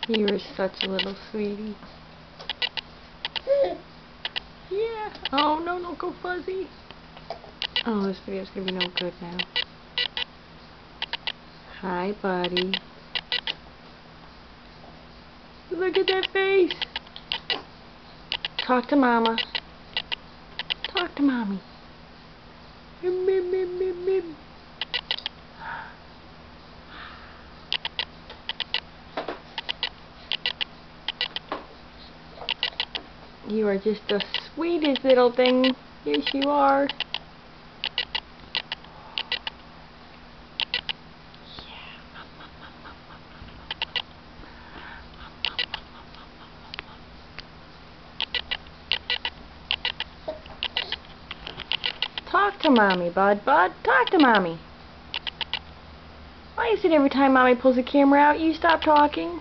You are such a little sweetie. Yeah. Oh, no, don't go fuzzy. Oh, this video's gonna be no good now. Hi, buddy. Look at that face. Talk to Mama. Talk to Mommy. You are just the sweetest little thing. Yes, you are. Talk to Mommy, Bud. Bud, talk to Mommy. Why is it every time Mommy pulls the camera out, you stop talking?